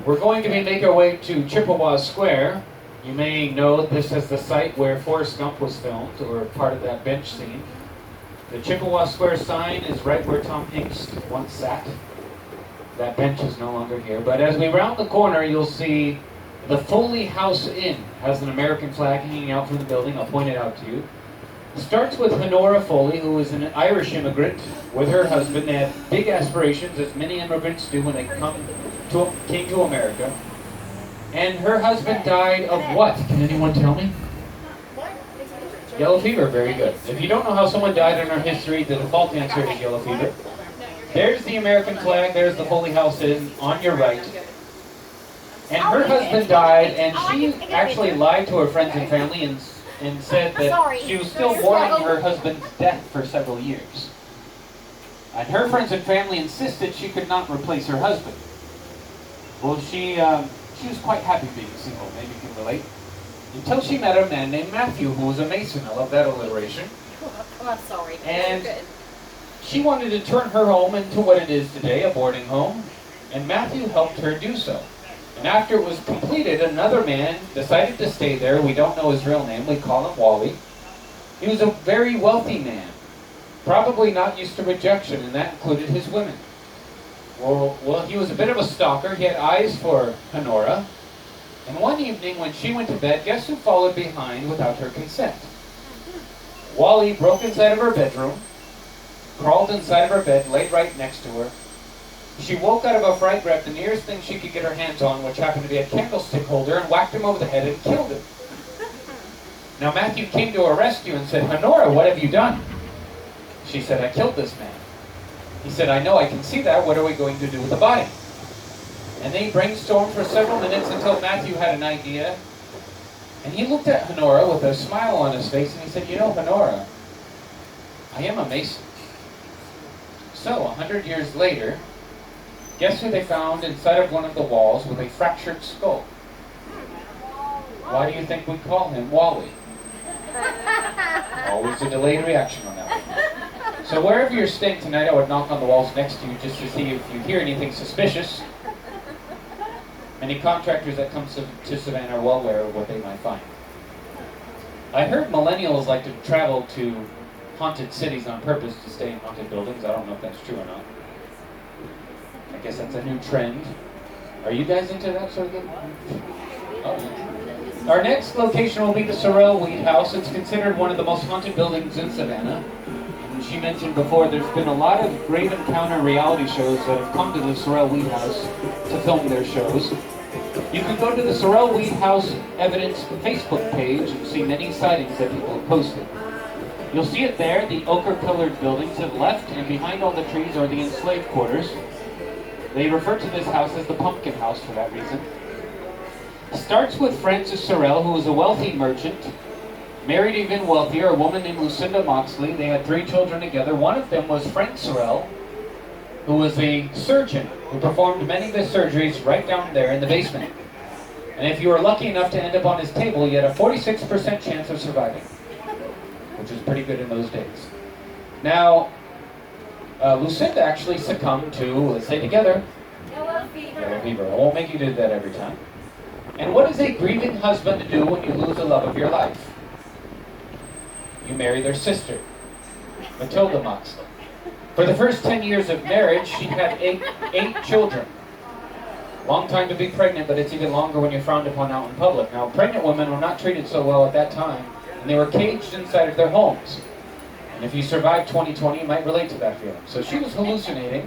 We're going to make our way to Chippewa Square. You may know this as the site where Forrest Gump was filmed, or part of that bench scene. The Chippewa Square sign is right where Tom Hanks once sat. That bench is no longer here. But as we round the corner, you'll see the Foley House Inn has an American flag hanging out from the building. I'll point it out to you. It starts with Honora Foley, who is an Irish immigrant with her husband. They had big aspirations, as many immigrants do when they came to America. And her husband died of what? Can anyone tell me? Yellow fever, very good. If you don't know how someone died in our history, the default answer is yellow fever. There's the American flag, there's the Foley House Inn on your right. And her husband died, and she actually lied to her friends and family and said that she was still mourning her husband's death for several years. And her friends and family insisted she could not replace her husband. Well, she was quite happy being single, maybe you can relate. Until she met a man named Matthew, who was a Mason. I love that alliteration. I'm sorry. And she wanted to turn her home into what it is today, a boarding home. And Matthew helped her do so. And after it was completed, another man decided to stay there. We don't know his real name. We call him Wally. He was a very wealthy man, probably not used to rejection, and that included his women. Well, he was a bit of a stalker. He had eyes for Honora. And one evening when she went to bed, guess who followed behind without her consent? Wally broke inside of her bedroom, crawled inside of her bed, laid right next to her. She woke out of a fright, grabbed the nearest thing she could get her hands on, which happened to be a candlestick holder, and whacked him over the head and killed him. Now Matthew came to her rescue and said, "Honora, what have you done?" She said, "I killed this man." He said, "I know, I can see that. What are we going to do with the body?" And they brainstormed for several minutes until Matthew had an idea. And he looked at Honora with a smile on his face and he said, "You know, Honora, I am a Mason." So, 100 years later, guess who they found inside of one of the walls with a fractured skull? Why do you think we call him Wally? Always a delayed reaction on that one. So wherever you're staying tonight, I would knock on the walls next to you just to see if you hear anything suspicious. Many contractors that come to Savannah are well aware of what they might find. I heard millennials like to travel to haunted cities on purpose to stay in haunted buildings. I don't know if that's true or not. I guess that's a new trend. Are you guys into that sort of thing? Oh, yeah. Our next location will be the Sorrel Weed House. It's considered one of the most haunted buildings in Savannah. And she mentioned before, there's been a lot of Grave Encounter reality shows that have come to the Sorrel Weed House to film their shows. You can go to the Sorrel Weed House Evidence Facebook page and see many sightings that people have posted. You'll see it there. The ochre-pillared buildings have left, and behind all the trees are the enslaved quarters. They refer to this house as the Pumpkin House for that reason. It starts with Frances Sorrel, who was a wealthy merchant, married even wealthier, a woman named Lucinda Moxley. They had 3 children together. One of them was Frank Sorrel, who was a surgeon who performed many of his surgeries right down there in the basement. And if you were lucky enough to end up on his table, you had a 46% chance of surviving, which was pretty good in those days. Now, Lucinda actually succumbed to, let's say together, Yellow fever. yellow fever. I won't make you do that every time. And what does a grieving husband do when you lose the love of your life? You marry their sister, Matilda Moxley. For the first 10 years of marriage, she had eight children. Long time to be pregnant, but it's even longer when you're frowned upon out in public. Now, pregnant women were not treated so well at that time, and they were caged inside of their homes. And if you survived 2020, you might relate to that feeling. So she was hallucinating,